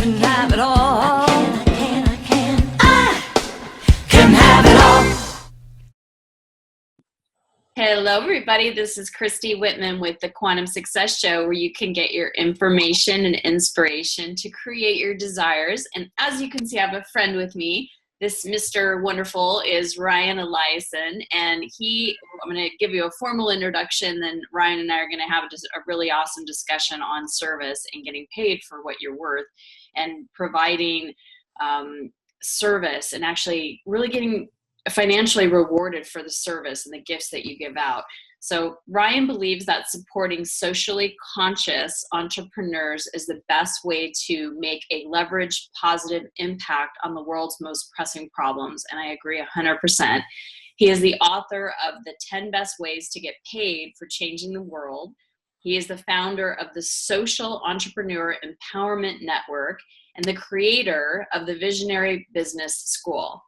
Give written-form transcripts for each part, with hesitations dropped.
can have it all. I can have it all. Hello, everybody. This is Christy Whitman with the Quantum Success Show, where you can get your information and inspiration to create your desires. And as you can see, I have a friend with me. This Mr. Wonderful is Ryan Eliason, and I'm going to give you a formal introduction, then Ryan and I are going to have a really awesome discussion on service and getting paid for what you're worth and providing service and actually really getting financially rewarded for the service and the gifts that you give out. So Ryan believes that supporting socially conscious entrepreneurs is the best way to make a leveraged positive impact on the world's most pressing problems. And I agree 100%. He is the author of The 10 Best Ways to Get Paid for Changing the World. He is the founder of the Social Entrepreneur Empowerment Network and the creator of the Visionary Business School.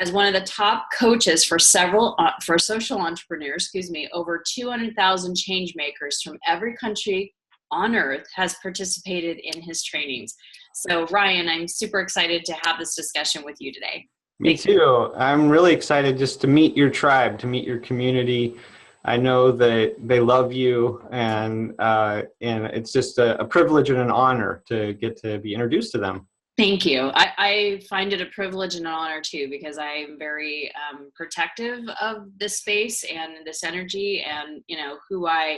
As one of the top coaches for social entrepreneurs, over 200,000 change makers from every country on earth has participated in his trainings. So Ryan, I'm super excited to have this discussion with you today. Me too. I'm really excited just to meet your tribe, to meet your community. I know that they love you, and it's just a privilege and an honor to get to be introduced to them. Thank you. I find it a privilege and an honor too, because I'm very protective of this space and this energy and, who I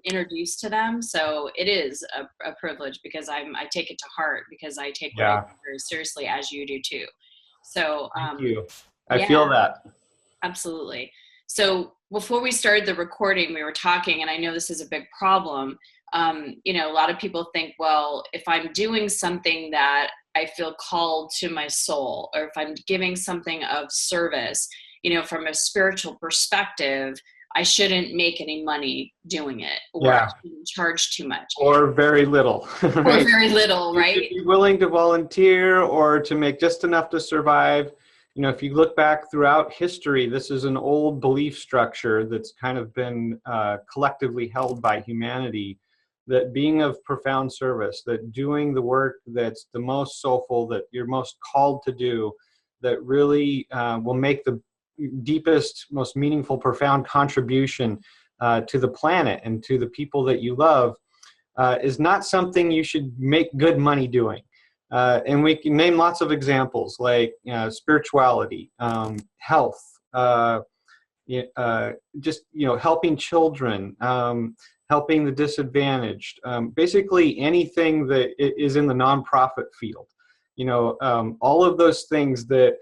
introduce to them. So it is a privilege because I take it to heart, because I take what I do very seriously, as you do too. So thank you. I feel that. Absolutely. So before we started the recording, we were talking, and I know this is a big problem. A lot of people think, well, if I'm doing something that I feel called to my soul, or if I'm giving something of service, from a spiritual perspective, I shouldn't make any money doing it, or I shouldn't charge too much. Or very little. Right? Or very little, right? You should be willing to volunteer or to make just enough to survive. If you look back throughout history, this is an old belief structure that's kind of been collectively held by humanity, that being of profound service, that doing the work that's the most soulful, that you're most called to do, that really will make the deepest, most meaningful, profound contribution to the planet and to the people that you love, is not something you should make good money doing. And we can name lots of examples, like spirituality, health, just helping children, helping the disadvantaged, basically anything that is in the nonprofit field. All of those things that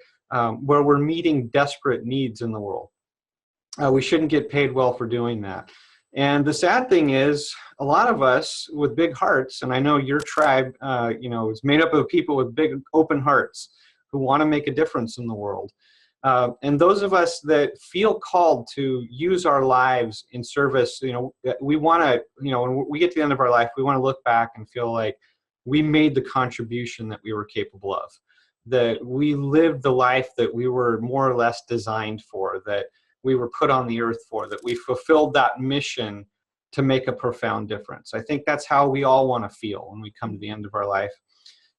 where we're meeting desperate needs in the world. We shouldn't get paid well for doing that. And the sad thing is, a lot of us with big hearts, and I know your tribe, is made up of people with big open hearts who want to make a difference in the world. And those of us that feel called to use our lives in service, we want to, when we get to the end of our life, we want to look back and feel like we made the contribution that we were capable of, that we lived the life that we were more or less designed for, that we were put on the earth for, that we fulfilled that mission to make a profound difference. I think that's how we all want to feel when we come to the end of our life.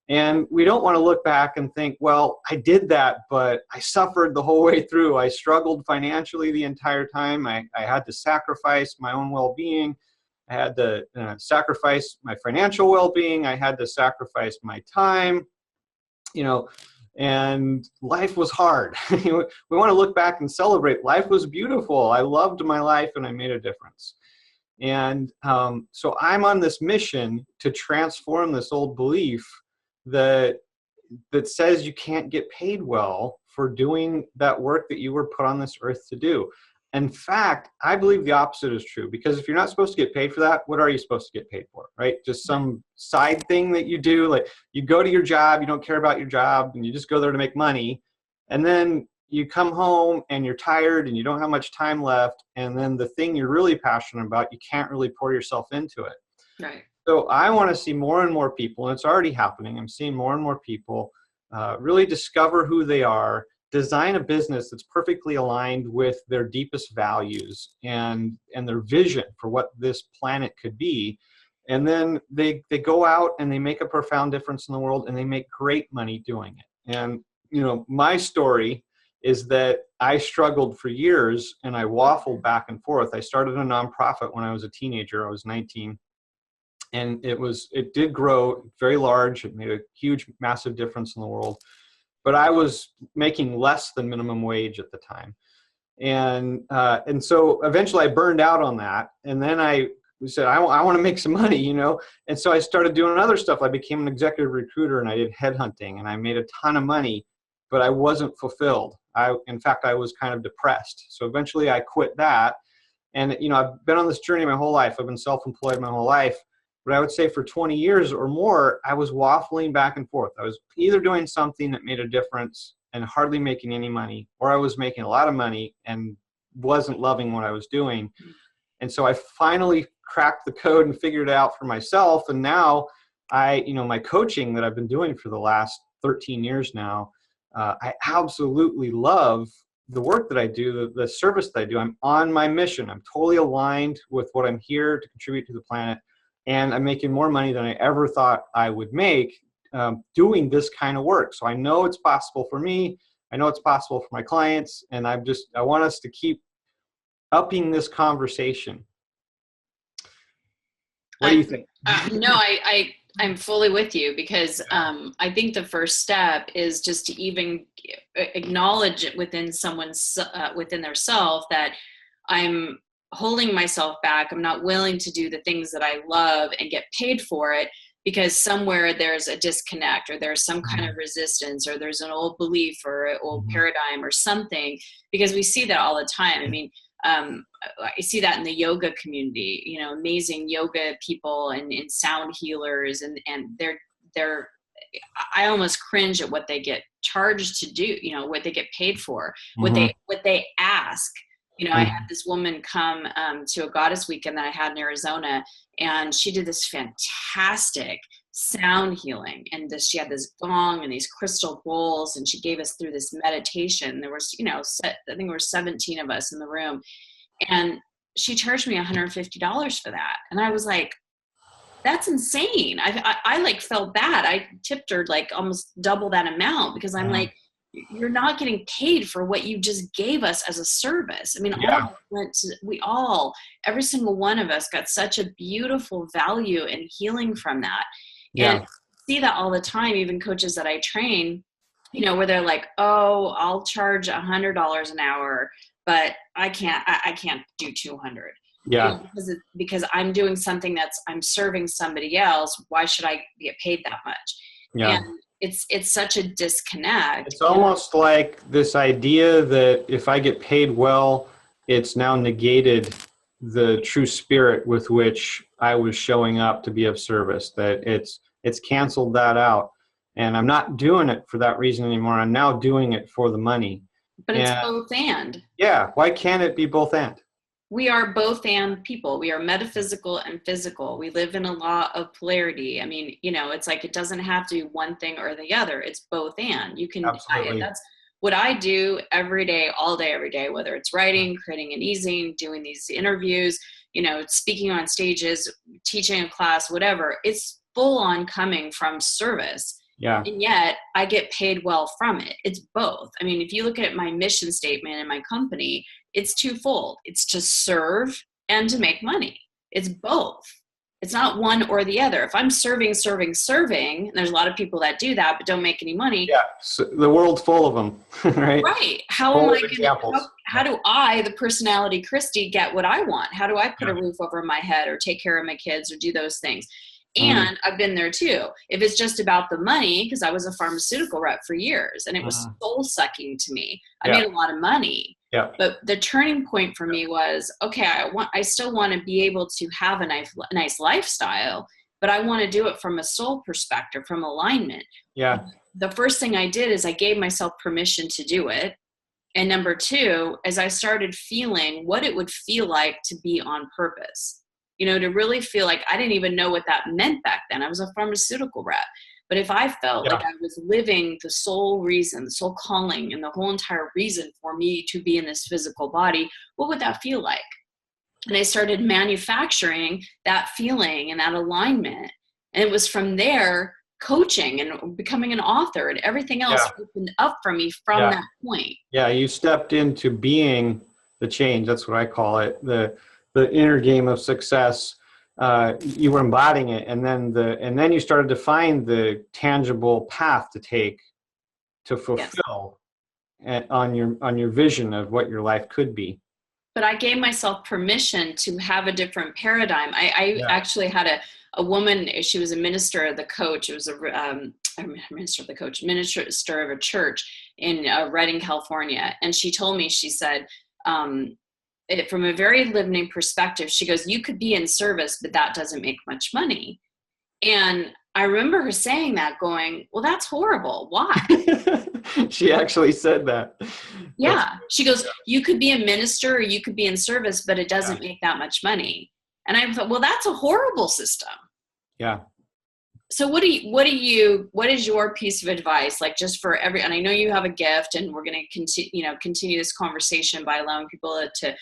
And we don't want to look back and think, well, I did that, but I suffered the whole way through. I struggled financially the entire time. I had to sacrifice my own well-being. I had to sacrifice my financial well-being. I had to sacrifice my time, and life was hard. We want to look back and celebrate. Life was beautiful. I loved my life and I made a difference. And so I'm on this mission to transform this old belief that says you can't get paid well for doing that work that you were put on this earth to do. In fact, I believe the opposite is true, because if you're not supposed to get paid for that, what are you supposed to get paid for, right? Just some side thing that you do, like you go to your job, you don't care about your job, and you just go there to make money, and then you come home and you're tired and you don't have much time left, and then the thing you're really passionate about, you can't really pour yourself into it. Right. So I want to see more and more people, and it's already happening. I'm seeing more and more people really discover who they are, design a business that's perfectly aligned with their deepest values and their vision for what this planet could be, And then they go out and they make a profound difference in the world, and they make great money doing it. And, my story is that I struggled for years and I waffled back and forth. I started a nonprofit when I was a teenager. I was 19. And it did grow very large. It made a huge, massive difference in the world. But I was making less than minimum wage at the time. And so eventually I burned out on that. And then I said, I want to make some money, And so I started doing other stuff. I became an executive recruiter and I did headhunting, and I made a ton of money, but I wasn't fulfilled. In fact, I was kind of depressed. So eventually I quit that. And, I've been on this journey my whole life. I've been self-employed my whole life. But I would say for 20 years or more, I was waffling back and forth. I was either doing something that made a difference and hardly making any money, or I was making a lot of money and wasn't loving what I was doing. And so I finally cracked the code and figured it out for myself. And now my coaching that I've been doing for the last 13 years now, I absolutely love the work that I do, the service that I do. I'm on my mission. I'm totally aligned with what I'm here to contribute to the planet. And I'm making more money than I ever thought I would make doing this kind of work. So I know it's possible for me. I know it's possible for my clients. And I want us to keep upping this conversation. What do you think? No, I'm fully with you, because I think the first step is just to even acknowledge it within someone's, within their self, that I'm holding myself back. I'm not willing to do the things that I love and get paid for it, because somewhere there's a disconnect, or there's some kind of resistance, or there's an old belief or an old paradigm or something, because we see that all the time. I mean, I see that in the yoga community, amazing yoga people and sound healers, and they're I almost cringe at what they get charged to do, what they get paid for, what they ask. I had this woman come to a goddess weekend that I had in Arizona, and she did this fantastic sound healing. And she had this gong and these crystal bowls, and she gave us through this meditation. There was, I think there were 17 of us in the room, and she charged me $150 for that. And I was like, that's insane. I like felt bad. I tipped her like almost double that amount, because I'm like, you're not getting paid for what you just gave us as a service. I mean, every single one of us got such a beautiful value and healing from that. Yeah. And I see that all the time, even coaches that I train, where they're like, oh, I'll charge $100 an hour, but I can't do 200. Yeah. Because I'm doing something I'm serving somebody else. Why should I get paid that much? Yeah. And it's such a disconnect. It's almost like this idea that if I get paid well, it's now negated the true spirit with which I was showing up to be of service, that it's canceled that out. And I'm not doing it for that reason anymore. I'm now doing it for the money. But it's both and. Yeah. Why can't it be both and? We are both and people. We are metaphysical and physical. We live in a law of polarity. I mean, it's like it doesn't have to be one thing or the other. It's both and. You can. That's what I do every day, all day, every day. Whether it's writing, creating an e-zine, doing these interviews, speaking on stages, teaching a class, whatever. It's full on coming from service. Yeah. And yet I get paid well from it. It's both. I mean, if you look at my mission statement in my company, it's twofold. It's to serve and to make money. It's both. It's not one or the other. If I'm serving, and there's a lot of people that do that but don't make any money. Yeah, so the world's full of them, right? Right. How do I, the personality Christy, get what I want? How do I put a roof over my head or take care of my kids or do those things? And I've been there too. If it's just about the money, because I was a pharmaceutical rep for years and it was soul sucking to me. I made a lot of money. Yeah. But the turning point for me was, okay, I still want to be able to have a nice lifestyle, but I want to do it from a soul perspective, from alignment. Yeah. The first thing I did is I gave myself permission to do it. And number two, as I started feeling what it would feel like to be on purpose, to really feel like I didn't even know what that meant back then. I was a pharmaceutical rep. But if I felt like I was living the sole reason, the soul calling, and the whole entire reason for me to be in this physical body, what would that feel like? And I started manufacturing that feeling and that alignment. And it was from there, coaching and becoming an author and everything else Yeah. opened up for me from Yeah. that point. Yeah. You stepped into being the change. That's what I call it. The inner game of success. You were embodying it, and then you started to find the tangible path to take to Yes. fulfill on your vision of what your life could be. But I gave myself permission to have a different paradigm. I actually had a woman, she was a minister of the coach. It was minister of the coach, minister of a church in Redding, California. And she told me, she said, from a very limiting perspective, she goes, you could be in service, but that doesn't make much money. And I remember her saying that, going, well, that's horrible. Why? She actually said that. Yeah. She goes, you could be a minister or you could be in service, but it doesn't make that much money. And I thought, well, that's a horrible system. Yeah. So what is your piece of advice? Like, just for and I know you have a gift, and we're going to continue this conversation by allowing people to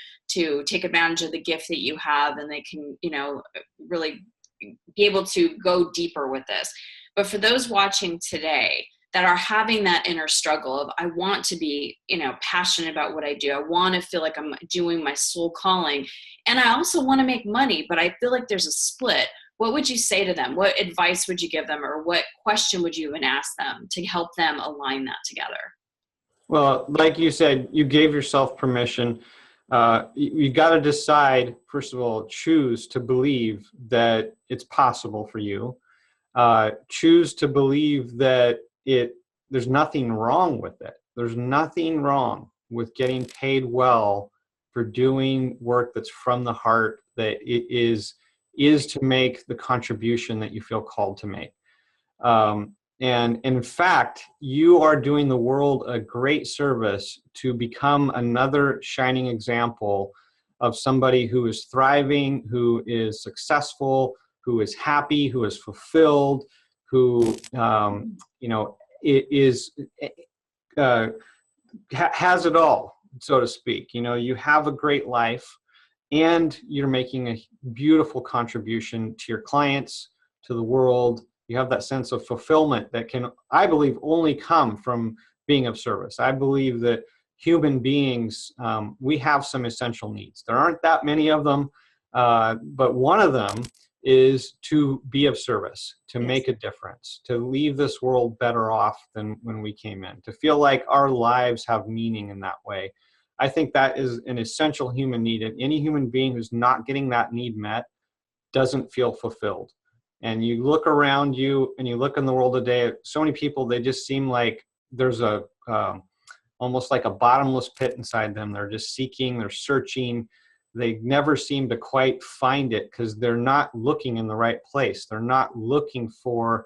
take advantage of the gift that you have, and they can, really be able to go deeper with this. But for those watching today that are having that inner struggle of, I want to be, passionate about what I do. I want to feel like I'm doing my soul calling. And I also want to make money, but I feel like there's a split. What would you say to them? What advice would you give them? Or what question would you even ask them to help them align that together? Well, like you said, you gave yourself permission. You got to decide, first of all, choose to believe that it's possible for you. Choose to believe that there's nothing wrong with it. There's nothing wrong with getting paid well for doing work that's from the heart, that it is to make the contribution that you feel called to make. And in fact, you are doing the world a great service to become another shining example of somebody who is thriving, who is successful, who is happy, who is fulfilled, who has it all, so to speak. You have a great life, and you're making a beautiful contribution to your clients, to the world. You have that sense of fulfillment that can, I believe, only come from being of service. I believe that human beings, we have some essential needs. There aren't that many of them, but one of them is to be of service, to make a difference, to leave this world better off than when we came in, to feel like our lives have meaning in that way. I think that is an essential human need, and any human being who's not getting that need met doesn't feel fulfilled. And you look around you and you look in the world today, so many people, they just seem like there's almost like a bottomless pit inside them. They're just seeking, they're searching. They never seem to quite find it because they're not looking in the right place. They're not looking for,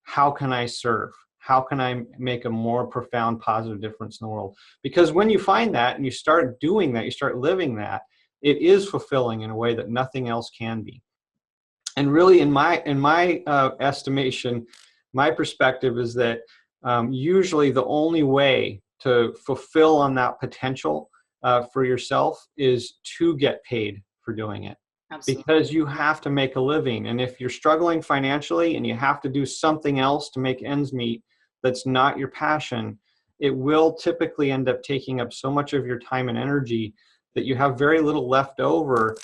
how can I serve? How can I make a more profound, positive difference in the world? Because when you find that and you start doing that, you start living that, it is fulfilling in a way that nothing else can be. And really, in my estimation, my perspective is that usually the only way to fulfill on that potential for yourself is to get paid for doing it. Absolutely. Because you have to make a living. And if you're struggling financially and you have to do something else to make ends meet that's not your passion, it will typically end up taking up so much of your time and energy that you have very little left over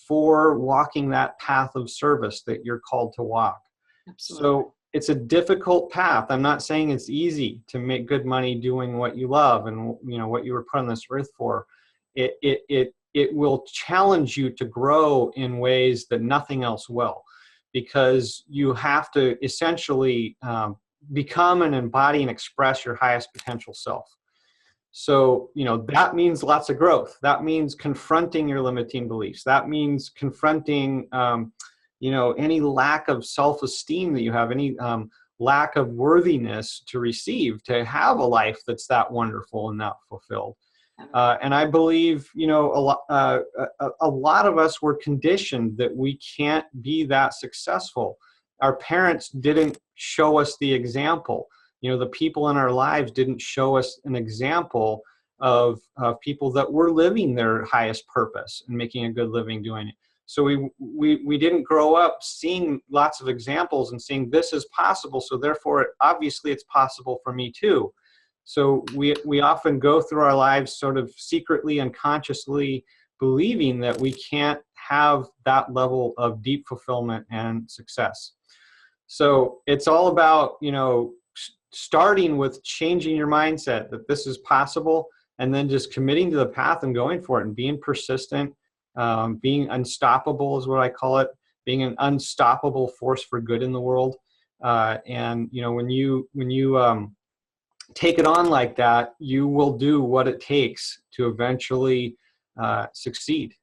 for walking that path of service that you're called to walk. Absolutely. So it's a difficult path. I'm not saying it's easy to make good money doing what you love and what you were put on this earth for. It will challenge you to grow in ways that nothing else will, because you have to essentially become and embody and express your highest potential self. So, that means lots of growth. That means confronting your limiting beliefs. That means confronting, any lack of self-esteem that you have, any lack of worthiness to receive, to have a life that's that wonderful and that fulfilled. And I believe, a lot of us were conditioned that we can't be that successful. Our parents didn't show us the example. The people in our lives didn't show us an example of people that were living their highest purpose and making a good living doing it. So we didn't grow up seeing lots of examples and seeing this is possible, so therefore obviously it's possible for me too. So we often go through our lives sort of secretly, unconsciously believing that we can't have that level of deep fulfillment and success. So it's all about, starting with changing your mindset that this is possible, and then just committing to the path and going for it and being persistent, being unstoppable is what I call it, being an unstoppable force for good in the world. And when you take it on like that, you will do what it takes to eventually succeed.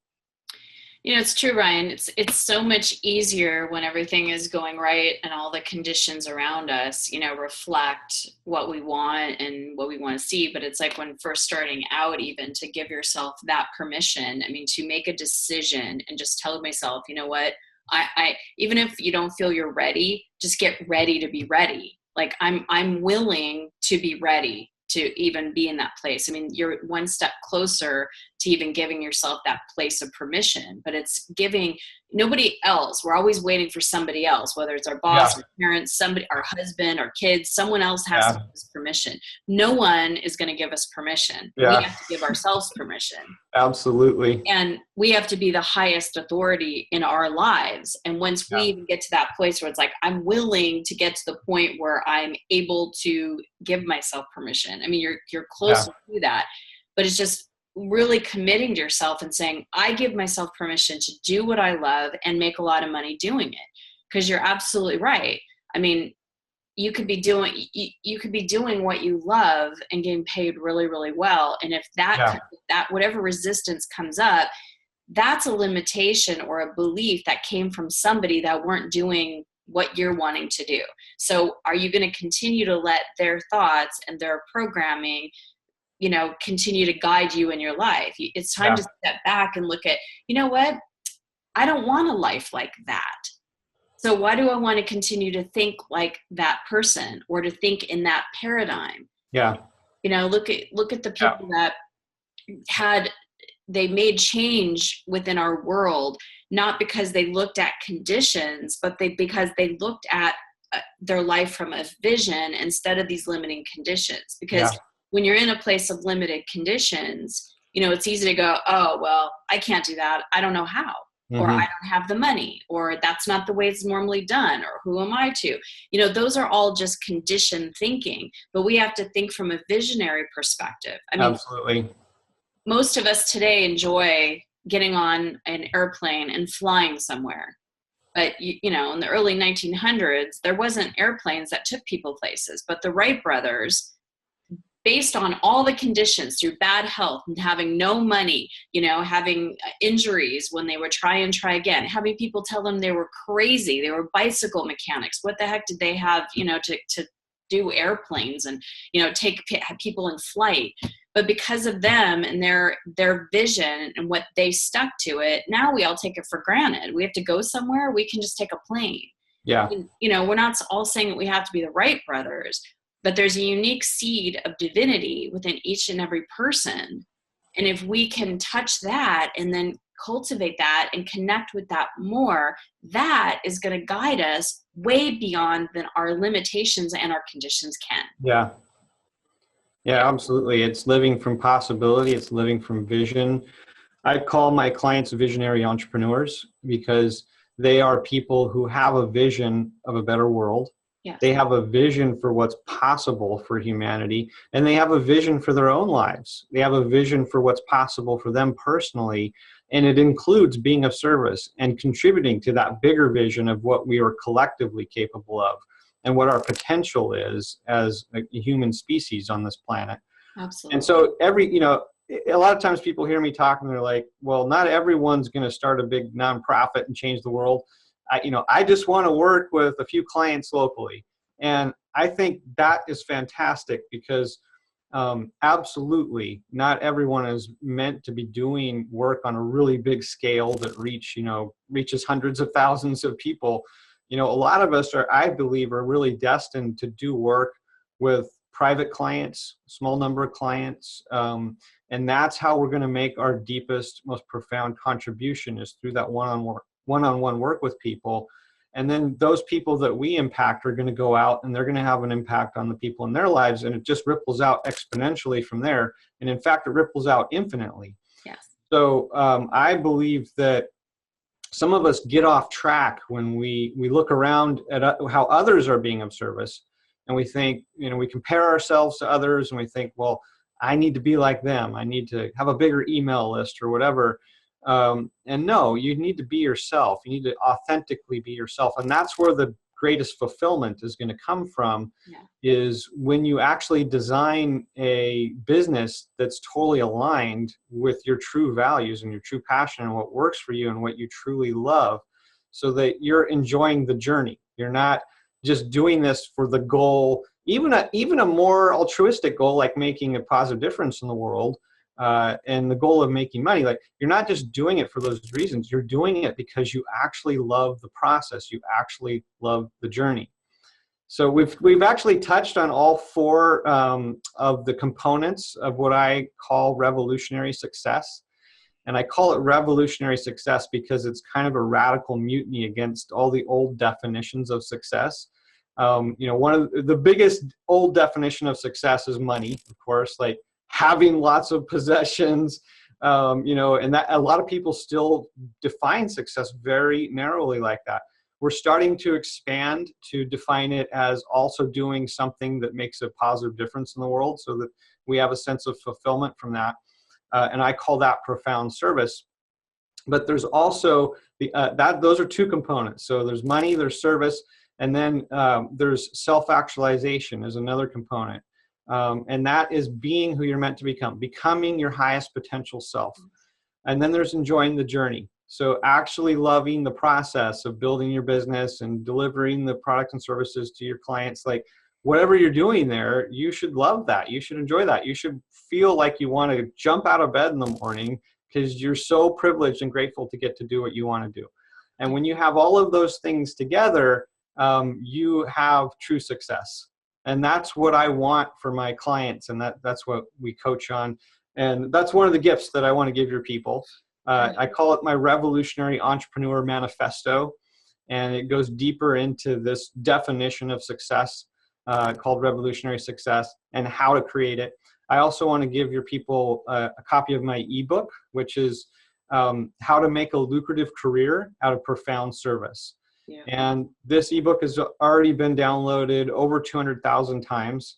It's true, Ryan. It's so much easier when everything is going right and all the conditions around us, reflect what we want and what we want to see. But it's like when first starting out, even to give yourself that permission, to make a decision and just tell myself, you know what, I even if you don't feel you're ready, just get ready to be ready. Like I'm willing to be ready to even be in that place. You're one step closer to even giving yourself that place of permission, but it's giving nobody else. We're always waiting for somebody else, whether it's our boss, our parents, somebody, our husband, our kids, someone else has to give us permission. No one is going to give us permission. We have to give ourselves permission. Absolutely. And we have to be the highest authority in our lives. And once we even get to that place where it's like, I'm willing to get to the point where I'm able to give myself permission. You're close to that, but it's just really committing to yourself and saying, I give myself permission to do what I love and make a lot of money doing it. Because you're absolutely right. You could be doing what you love and getting paid really, really well. And if that whatever resistance comes up, that's a limitation or a belief that came from somebody that weren't doing what you're wanting to do. So are you going to continue to let their thoughts and their programming continue to guide you in your life? It's time to step back and look at, what? I don't want a life like that. So why do I want to continue to think like that person or to think in that paradigm? Yeah. Look at the people that they made change within our world, not because they looked at conditions, but because they looked at their life from a vision instead of these limiting conditions. Because when you're in a place of limited conditions, it's easy to go, oh, well, I can't do that. I don't know how, or I don't have the money, or that's not the way it's normally done, or who am I to? Those are all just conditioned thinking, but we have to think from a visionary perspective. Absolutely. Most of us today enjoy getting on an airplane and flying somewhere. But, in the early 1900s, there wasn't airplanes that took people places, but the Wright brothers, based on all the conditions through bad health and having no money, having injuries when they would try again, having people tell them they were crazy, they were bicycle mechanics. What the heck did they have, to do airplanes and, take people in flight? But because of them and their vision and what they stuck to it, now we all take it for granted. We have to go somewhere, we can just take a plane. Yeah. And, we're not all saying that we have to be the Wright brothers, but there's a unique seed of divinity within each and every person. And if we can touch that and then cultivate that and connect with that more, that is going to guide us way beyond than our limitations and our conditions can. Yeah. Yeah, absolutely. It's living from possibility. It's living from vision. I call my clients visionary entrepreneurs because they are people who have a vision of a better world. Yes. They have a vision for what's possible for humanity, and they have a vision for their own lives. They have a vision for what's possible for them personally, and it includes being of service and contributing to that bigger vision of what we are collectively capable of and what our potential is as a human species on this planet. Absolutely. And so a lot of times people hear me talk and they're like, well, not everyone's going to start a big nonprofit and change the world. I just want to work with a few clients locally. And I think that is fantastic because absolutely not everyone is meant to be doing work on a really big scale that reaches hundreds of thousands of people. A lot of us I believe, are really destined to do work with private clients, small number of clients. And that's how we're going to make our deepest, most profound contribution, is through that one-on-one work with people. And then those people that we impact are going to go out and they're going to have an impact on the people in their lives. And it just ripples out exponentially from there. And in fact, it ripples out infinitely. Yes. So I believe that some of us get off track when we look around at how others are being of service. And we think, we compare ourselves to others and we think, well, I need to be like them. I need to have a bigger email list or whatever. And no, you need to be yourself. You need to authentically be yourself. And that's where the greatest fulfillment is going to come from, is when you actually design a business that's totally aligned with your true values and your true passion and what works for you and what you truly love, so that you're enjoying the journey. You're not just doing this for the goal, even a more altruistic goal, like making a positive difference in the world, and the goal of making money. Like, you're not just doing it for those reasons. You're doing it because you actually love the process. You actually love the journey. So we've actually touched on all four of the components of what I call revolutionary success. And I call it revolutionary success because it's kind of a radical mutiny against all the old definitions of success. One of the biggest old definition of success is money, of course, like having lots of possessions, and that a lot of people still define success very narrowly like that. We're starting to expand to define it as also doing something that makes a positive difference in the world, so that we have a sense of fulfillment from that. And I call that profound service. But there's also those are two components. So there's money, there's service, and then there's self-actualization is another component. And that is being who you're meant to become, becoming your highest potential self. And then there's enjoying the journey. So actually loving the process of building your business and delivering the products and services to your clients. Like, whatever you're doing there, you should love that. You should enjoy that. You should feel like you want to jump out of bed in the morning because you're so privileged and grateful to get to do what you want to do. And when you have all of those things together, you have true success. And that's what I want for my clients. And that's what we coach on. And that's one of the gifts that I want to give your people. I call it my revolutionary entrepreneur manifesto. And it goes deeper into this definition of success called revolutionary success and how to create it. I also want to give your people a copy of my ebook, which is how to make a lucrative career out of profound service. Yeah. And this ebook has already been downloaded over 200,000 times.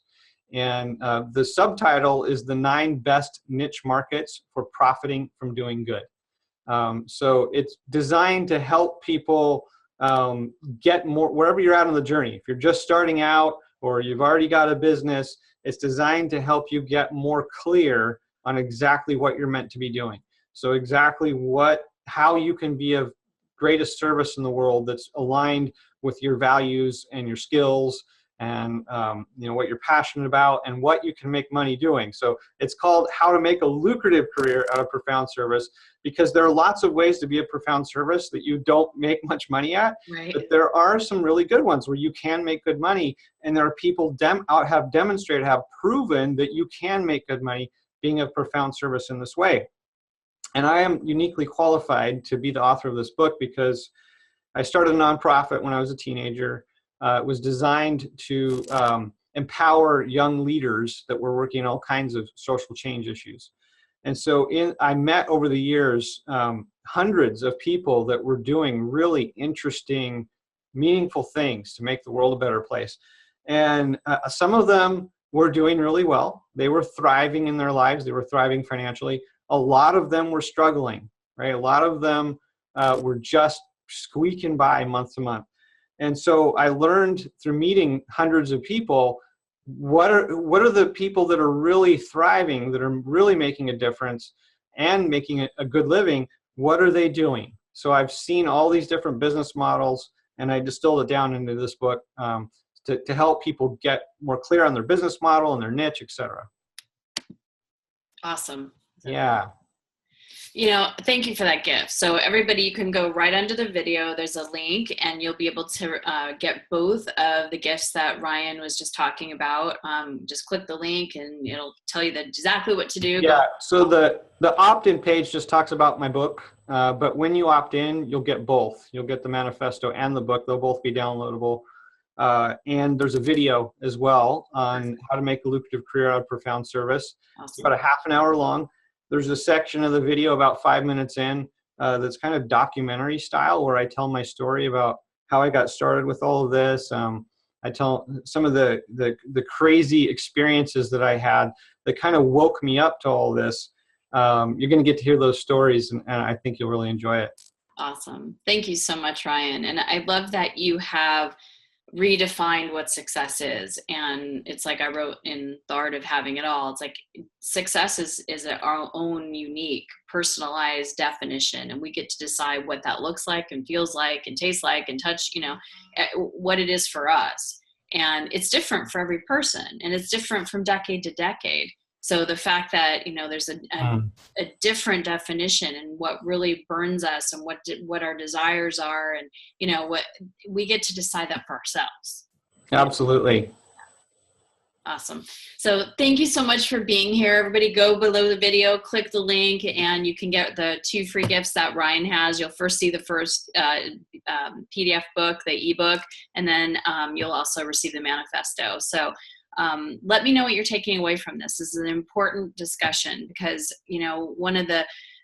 And the subtitle is The 9 Best Niche Markets for Profiting from Doing Good. So it's designed to help people get more, wherever you're at on the journey. If you're just starting out or you've already got a business, it's designed to help you get more clear on exactly what you're meant to be doing. So exactly how you can be of greatest service in the world that's aligned with your values and your skills and what you're passionate about and what you can make money doing. So it's called How to Make a Lucrative Career Out of Profound Service, because there are lots of ways to be a profound service that you don't make much money at. Right. But there are some really good ones where you can make good money, and there are people have demonstrated, have proven that you can make good money being of profound service in this way. And I am uniquely qualified to be the author of this book because I started a nonprofit when I was a teenager. It was designed to empower young leaders that were working on all kinds of social change issues. And so I met over the years hundreds of people that were doing really interesting, meaningful things to make the world a better place. And some of them were doing really well. They were thriving in their lives. They were thriving financially. A lot of them were struggling, right? A lot of them were just squeaking by month to month. And so I learned through meeting hundreds of people, what are the people that are really thriving, that are really making a difference and making a good living, what are they doing? So I've seen all these different business models, and I distilled it down into this book to help people get more clear on their business model and their niche, etc. Awesome. Yeah. Thank you for that gift. So everybody, you can go right under the video. There's a link and you'll be able to get both of the gifts that Ryan was just talking about. Just click the link and it'll tell you exactly what to do. Yeah, so the opt-in page just talks about my book, but when you opt in, you'll get both. You'll get the manifesto and the book. They'll both be downloadable. And there's a video as well on how to make a lucrative career out of profound service. Awesome. It's about a half an hour long. There's a section of the video about 5 minutes in that's kind of documentary style where I tell my story about how I got started with all of this. I tell some of the crazy experiences that I had that kind of woke me up to all this. You're going to get to hear those stories, and I think you'll really enjoy it. Awesome. Thank you so much, Ryan. And I love that you have redefined what success is. And it's like I wrote in The Art of Having It All. It's like success is our own unique, personalized definition. And we get to decide what that looks like and feels like and tastes like and touch, what it is for us. And it's different for every person. And it's different from decade to decade. So the fact that, there's a different definition and what really burns us and what our desires are, and, what we get to decide that for ourselves. Absolutely. Awesome. So thank you so much for being here. Everybody go below the video, click the link, and you can get the 2 free gifts that Ryan has. You'll first see the first PDF book, the ebook, and then you'll also receive the manifesto. So let me know what you're taking away from this. This is an important discussion because,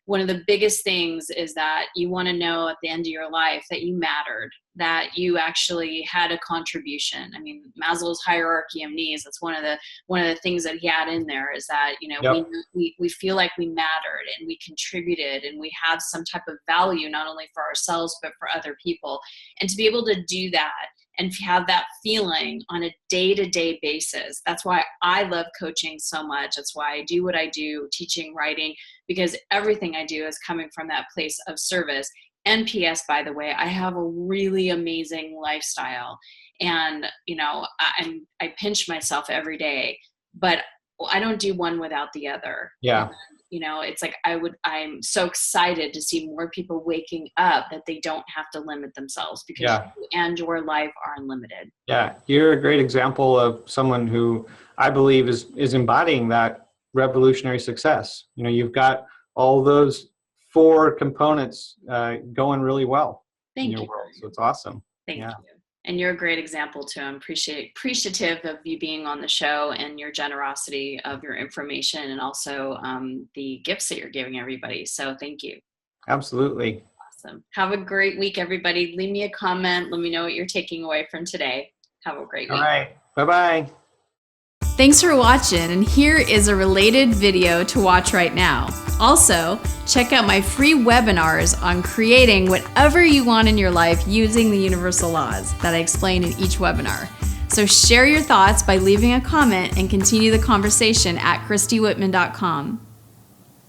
one of the biggest things is that you want to know at the end of your life that you mattered, that you actually had a contribution. I mean, Maslow's hierarchy of needs, that's one of the things that he had in there is that, Yep. we feel like we mattered and we contributed and we have some type of value, not only for ourselves, but for other people. And to be able to do that and have that feeling on a day-to-day basis. That's why I love coaching so much. That's why I do what I do, teaching, writing, because everything I do is coming from that place of service. And P.S., by the way, I have a really amazing lifestyle. And, I pinch myself every day, but I don't do one without the other. Yeah. It's like I'm so excited to see more people waking up that they don't have to limit themselves because you and your life are unlimited. Yeah. You're a great example of someone who I believe is embodying that revolutionary success. You've got all those 4 components going really well in your world. So it's awesome. Thank you. And you're a great example too. I'm appreciative of you being on the show and your generosity of your information and also the gifts that you're giving everybody. So thank you. Absolutely. Awesome. Have a great week, everybody. Leave me a comment. Let me know what you're taking away from today. Have a great week. All right. Bye-bye. Thanks for watching, and here is a related video to watch right now. Also, check out my free webinars on creating whatever you want in your life using the universal laws that I explain in each webinar. So share your thoughts by leaving a comment and continue the conversation at ChristyWhitman.com.